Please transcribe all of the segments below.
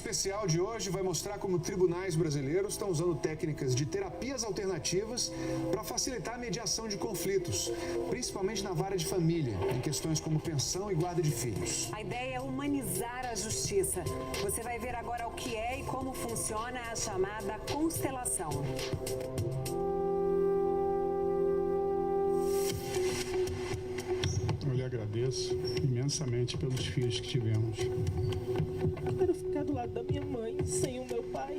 especial de hoje vai mostrar como tribunais brasileiros estão usando técnicas de terapias alternativas para facilitar a mediação de conflitos, principalmente na vara de família, em questões como pensão e guarda de filhos. A ideia é humanizar a justiça. Você vai ver agora o que é e como funciona a chamada constelação. Eu lhe agradeço imensamente pelos filhos que tivemos. Eu quero ficar do lado da minha mãe, sem o meu pai.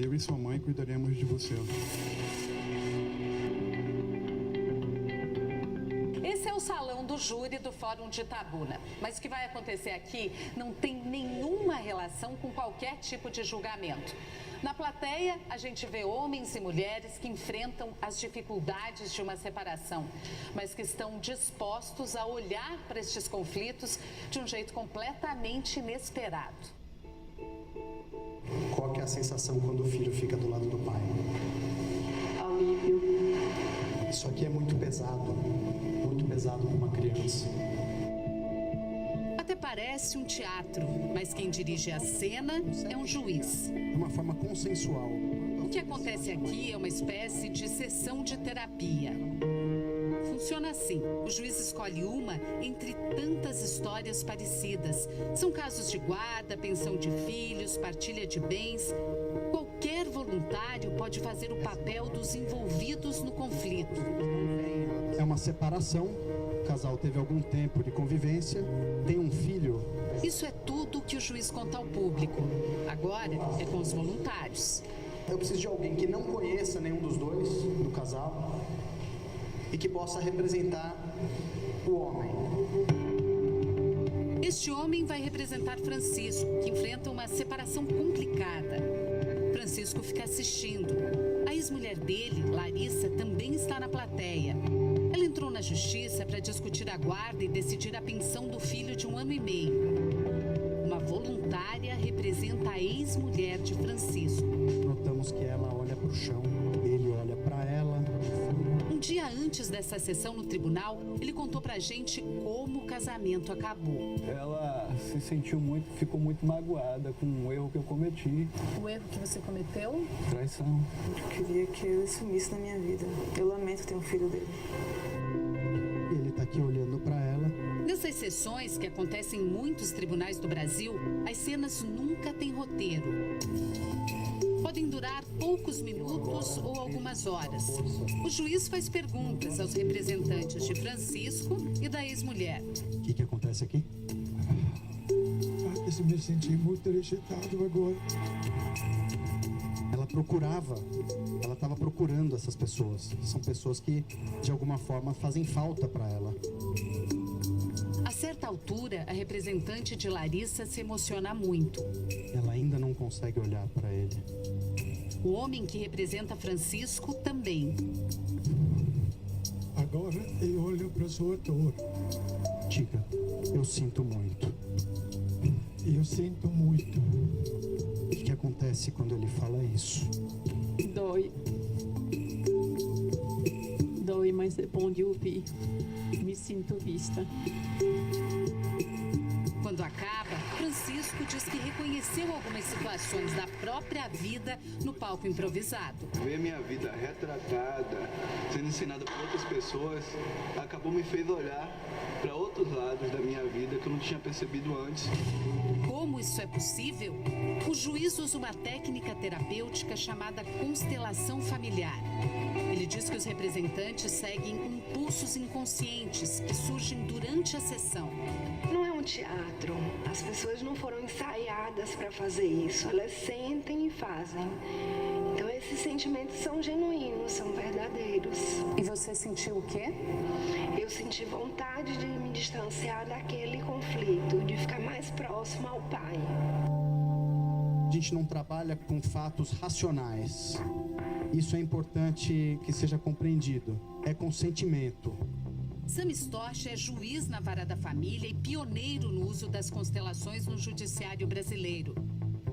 Eu e sua mãe cuidaremos de você. Esse é o salão do júri do Fórum de Itabuna. Mas o que vai acontecer aqui não tem nenhuma relação com qualquer tipo de julgamento. Na plateia, a gente vê homens e mulheres que enfrentam as dificuldades de uma separação, mas que estão dispostos a olhar para estes conflitos de um jeito completamente inesperado. Qual que é a sensação quando o filho fica do lado do pai? Alívio. Isso aqui é muito pesado para uma criança. Até parece um teatro, mas quem dirige a cena é um juiz. De uma forma consensual. O que acontece aqui é uma espécie de sessão de terapia. Funciona assim: o juiz escolhe uma entre tantas histórias parecidas. São casos de guarda, pensão de filhos, partilha de bens. Qualquer voluntário pode fazer o papel dos envolvidos no conflito. É uma separação, o casal teve algum tempo de convivência, tem um filho. Isso é tudo que o juiz conta ao público. Agora é com os voluntários. Eu preciso de alguém que não conheça nenhum dos dois, do casal, e que possa representar o homem. Este homem vai representar Francisco, que enfrenta uma separação complicada. Francisco fica assistindo. A ex-mulher dele, Larissa, também está na plateia. Ela entrou na justiça para discutir a guarda e decidir a pensão do filho de 1 ano e meio. Uma voluntária representa a ex-mulher de Francisco. Notamos que ela olha para o chão, ele olha para ela. Um dia antes dessa sessão no tribunal, ele contou pra gente como o casamento acabou. Ela se sentiu ficou muito magoada com o erro que eu cometi. O erro que você cometeu? Traição. Eu queria que ele sumisse na minha vida. Eu lamento ter um filho dele. Ele está aqui olhando para ela. Nessas sessões, que acontecem em muitos tribunais do Brasil, as cenas nunca têm roteiro. Podem durar poucos minutos ou algumas horas. O juiz faz perguntas aos representantes de Francisco e da ex-mulher. O que acontece aqui? Eu me senti muito rejeitado agora. Ela estava procurando essas pessoas. São pessoas que, de alguma forma, fazem falta para ela. A certa altura, a representante de Larissa se emociona muito. Ela ainda não consegue olhar para ele. O homem que representa Francisco também. Agora eu olho para sua dor. Diga, eu sinto muito. Eu sinto muito. O que acontece quando ele fala isso? Dói. Dói, mas é bom de ouvir. Me sinto vista. Quando acaba, Francisco diz que reconheceu algumas situações da própria vida no palco improvisado. Ver minha vida retratada, sendo ensinada por outras pessoas, me fez olhar para outros lados da minha vida que eu não tinha percebido antes. Como isso é possível? O juiz usa uma técnica terapêutica chamada constelação familiar. Ele diz que os representantes seguem impulsos inconscientes que surgem durante a sessão. Não é um teatro. As pessoas não foram ensaiadas para fazer isso. Elas sentem e fazem. Então esses sentimentos são genuínos, são verdadeiros. E você sentiu o quê? Eu senti vontade de me distanciar daquele conflito, de ficar mais próximo ao pai. A gente não trabalha com fatos racionais. Isso é importante que seja compreendido. É com sentimento. Sam Storch é juiz na Vara da Família e pioneiro no uso das constelações no judiciário brasileiro.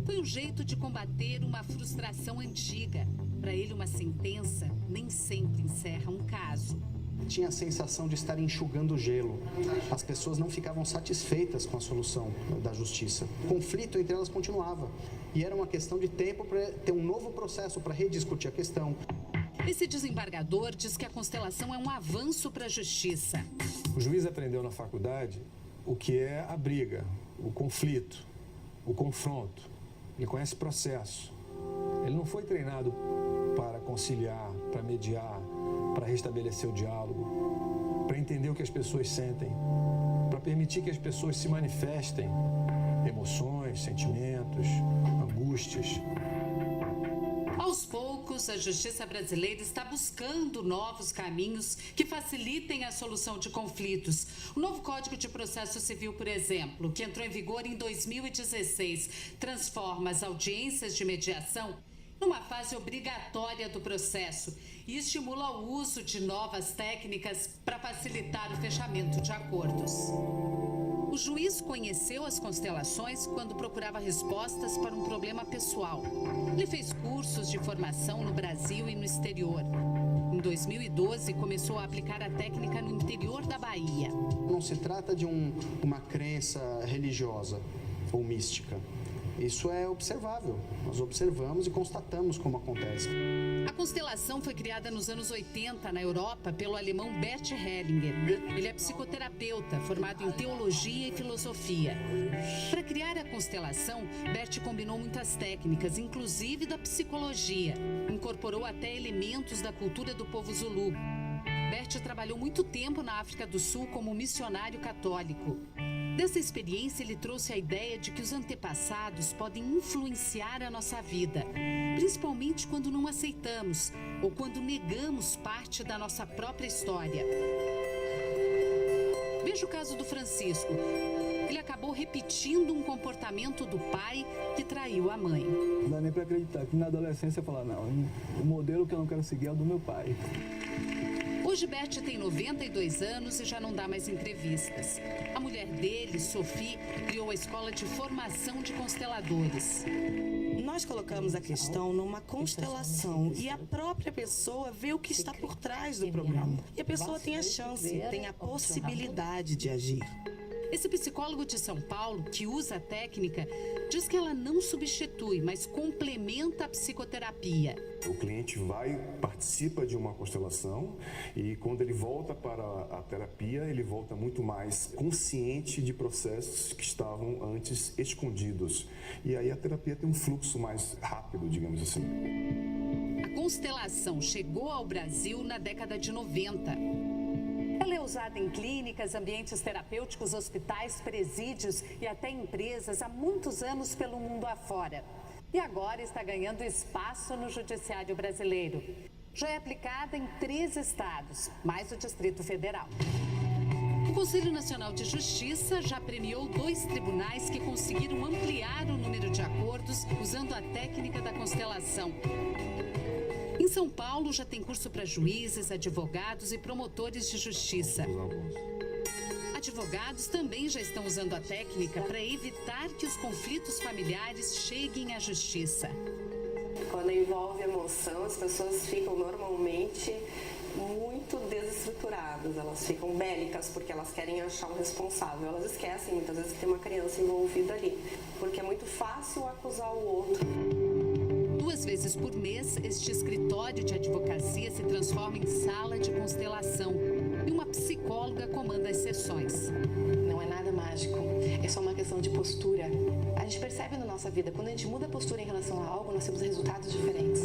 Foi um jeito de combater uma frustração antiga. Para ele, uma sentença nem sempre encerra um caso. tinha a sensação de estar enxugando gelo. As pessoas não ficavam satisfeitas com a solução da justiça. O conflito entre elas continuava. E era uma questão de tempo para ter um novo processo para rediscutir a questão. Esse desembargador diz que a constelação é um avanço para a justiça. O juiz aprendeu na faculdade o que é a briga, o conflito, o confronto. Ele conhece processo. Ele não foi treinado para conciliar, para mediar, para restabelecer o diálogo, para entender o que as pessoas sentem, para permitir que as pessoas se manifestem emoções, sentimentos, angústias. Aos poucos, a justiça brasileira está buscando novos caminhos que facilitem a solução de conflitos. O novo Código de Processo Civil, por exemplo, que entrou em vigor em 2016, transforma as audiências de mediação numa fase obrigatória do processo e estimula o uso de novas técnicas para facilitar o fechamento de acordos. O juiz conheceu as constelações quando procurava respostas para um problema pessoal. Ele fez cursos de formação no Brasil e no exterior. Em 2012, começou a aplicar a técnica no interior da Bahia. Não se trata de uma crença religiosa ou mística. Isso é observável. Nós observamos e constatamos como acontece. A constelação foi criada nos anos 80 na Europa pelo alemão Bert Hellinger. Ele é psicoterapeuta, formado em teologia e filosofia. Para criar a constelação, Bert combinou muitas técnicas, inclusive da psicologia. Incorporou até elementos da cultura do povo Zulu. Bert trabalhou muito tempo na África do Sul como missionário católico. Dessa experiência, ele trouxe a ideia de que os antepassados podem influenciar a nossa vida, principalmente quando não aceitamos ou quando negamos parte da nossa própria história. Veja o caso do Francisco. Ele acabou repetindo um comportamento do pai que traiu a mãe. Não dá nem para acreditar que na adolescência eu falar, não, o modelo que eu não quero seguir é o do meu pai. Hoje, Bert tem 92 anos e já não dá mais entrevistas. A mulher dele, Sophie, criou a escola de formação de consteladores. Nós colocamos a questão numa constelação e a própria pessoa vê o que está por trás do problema. E a pessoa tem a chance, tem a possibilidade de agir. Esse psicólogo de São Paulo, que usa a técnica, diz que ela não substitui, mas complementa a psicoterapia. O cliente participa de uma constelação e quando ele volta para a terapia, ele volta muito mais consciente de processos que estavam antes escondidos. E aí a terapia tem um fluxo mais rápido, digamos assim. A constelação chegou ao Brasil na década de 90. Ela é usada em clínicas, ambientes terapêuticos, hospitais, presídios e até empresas há muitos anos pelo mundo afora. E agora está ganhando espaço no judiciário brasileiro. Já é aplicada em 3 estados, mais o Distrito Federal. O Conselho Nacional de Justiça já premiou 2 tribunais que conseguiram ampliar o número de acordos usando a técnica da constelação. Em São Paulo, já tem curso para juízes, advogados e promotores de justiça. Advogados também já estão usando a técnica para evitar que os conflitos familiares cheguem à justiça. Quando envolve emoção, as pessoas ficam normalmente muito desestruturadas, elas ficam bélicas porque elas querem achar um responsável. Elas esquecem muitas vezes que tem uma criança envolvida ali, porque é muito fácil acusar o outro. 2 vezes por mês, este escritório de advocacia se transforma em sala de constelação e uma psicóloga comanda as sessões. Não é nada mágico, é só uma questão de postura. A gente percebe na nossa vida, quando a gente muda a postura em relação a algo, nós temos resultados diferentes.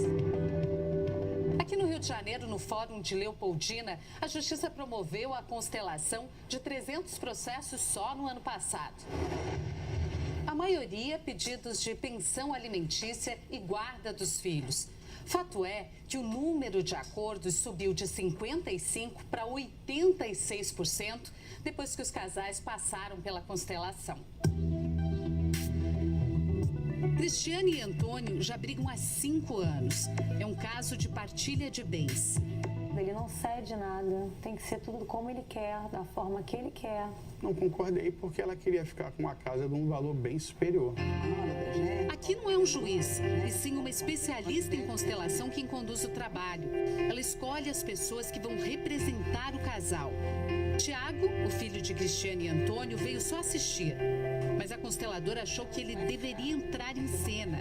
Aqui no Rio de Janeiro, no Fórum de Leopoldina, a Justiça promoveu a constelação de 300 processos só no ano passado. A maioria pedidos de pensão alimentícia e guarda dos filhos. Fato é que o número de acordos subiu de 55% para 86% depois que os casais passaram pela constelação. Cristiane e Antônio já brigam há 5 anos. É um caso de partilha de bens. Ele não cede nada, tem que ser tudo como ele quer, da forma que ele quer. Não concordei porque ela queria ficar com a casa de um valor bem superior. Aqui não é um juiz, e sim uma especialista em constelação quem conduz o trabalho. Ela escolhe as pessoas que vão representar o casal. Tiago, o filho de Cristiane e Antônio, veio só assistir. Mas a consteladora achou que ele deveria entrar em cena.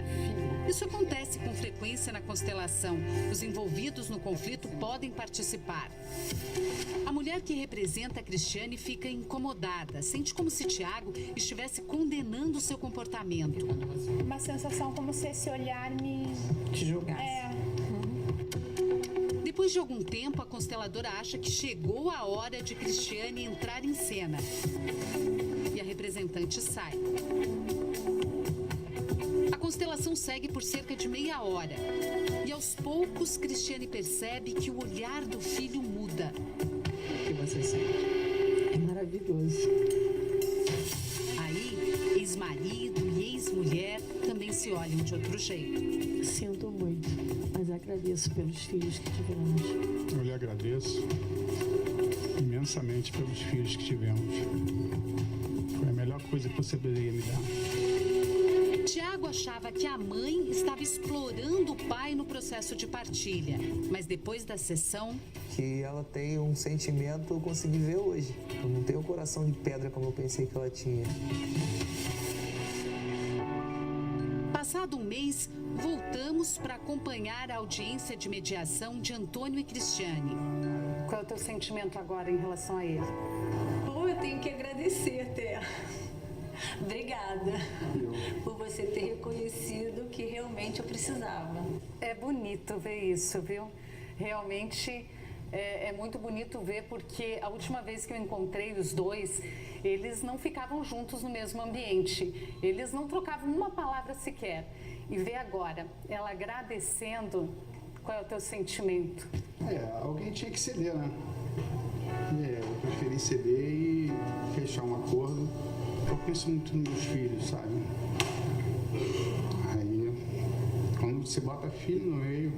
Isso acontece com frequência na constelação. Os envolvidos no conflito podem participar. A mulher que representa a Cristiane fica incomodada. Sente como se Tiago estivesse condenando seu comportamento. Uma sensação como se esse olhar me... te julgasse. Depois de algum tempo, a consteladora acha que chegou a hora de Cristiane entrar em cena. E a representante sai. A constelação segue por cerca de meia hora. E aos poucos, Cristiane percebe que o olhar do filho muda. O que você sente? É maravilhoso. Aí, ex-marido e ex-mulher também se olham de outro jeito. Sinto muito, mas agradeço pelos filhos que tivemos. Eu lhe agradeço imensamente pelos filhos que tivemos. Foi a melhor coisa que você poderia me dar. Tiago achava que a mãe estava explorando o pai no processo de partilha. Mas depois da sessão... que ela tem um sentimento, eu consegui ver hoje. Eu não tenho o coração de pedra como eu pensei que ela tinha. Passado um mês, voltamos para acompanhar a audiência de mediação de Antônio e Cristiane. Qual é o teu sentimento agora em relação a ele? Bom, eu tenho que agradecer, Té. Obrigada por você ter reconhecido que realmente eu precisava. É bonito ver isso, viu? Realmente é muito bonito ver, porque a última vez que eu encontrei os dois, eles não ficavam juntos no mesmo ambiente. Eles não trocavam uma palavra sequer. E ver agora ela agradecendo, qual é o teu sentimento? Alguém tinha que ceder, né? Eu preferi ceder e fechar um acordo. Eu penso muito nos meus filhos, sabe? Aí, quando você bota filho no meio...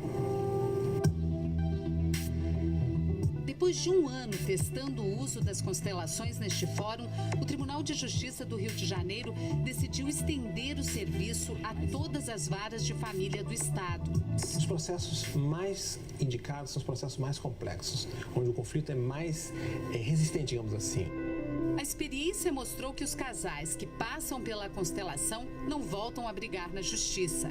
Depois de um ano testando o uso das constelações neste fórum, o Tribunal de Justiça do Rio de Janeiro decidiu estender o serviço a todas as varas de família do Estado. Os processos mais indicados são os processos mais complexos, onde o conflito é mais resistente, digamos assim. A experiência mostrou que os casais que passam pela constelação não voltam a brigar na justiça.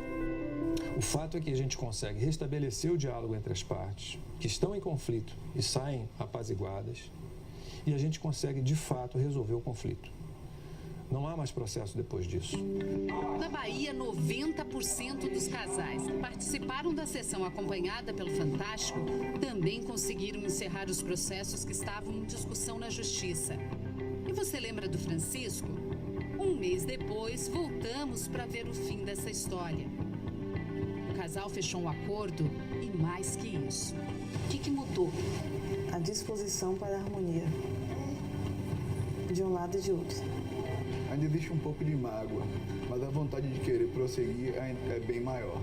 O fato é que a gente consegue restabelecer o diálogo entre as partes que estão em conflito e saem apaziguadas, e a gente consegue, de fato, resolver o conflito. Não há mais processo depois disso. Na Bahia, 90% dos casais que participaram da sessão acompanhada pelo Fantástico também conseguiram encerrar os processos que estavam em discussão na justiça. E você lembra do Francisco? Um mês depois, voltamos para ver o fim dessa história. O casal fechou um acordo e mais que isso. O que mudou? A disposição para a harmonia, de um lado e de outro. Ainda existe um pouco de mágoa, mas a vontade de querer prosseguir é bem maior.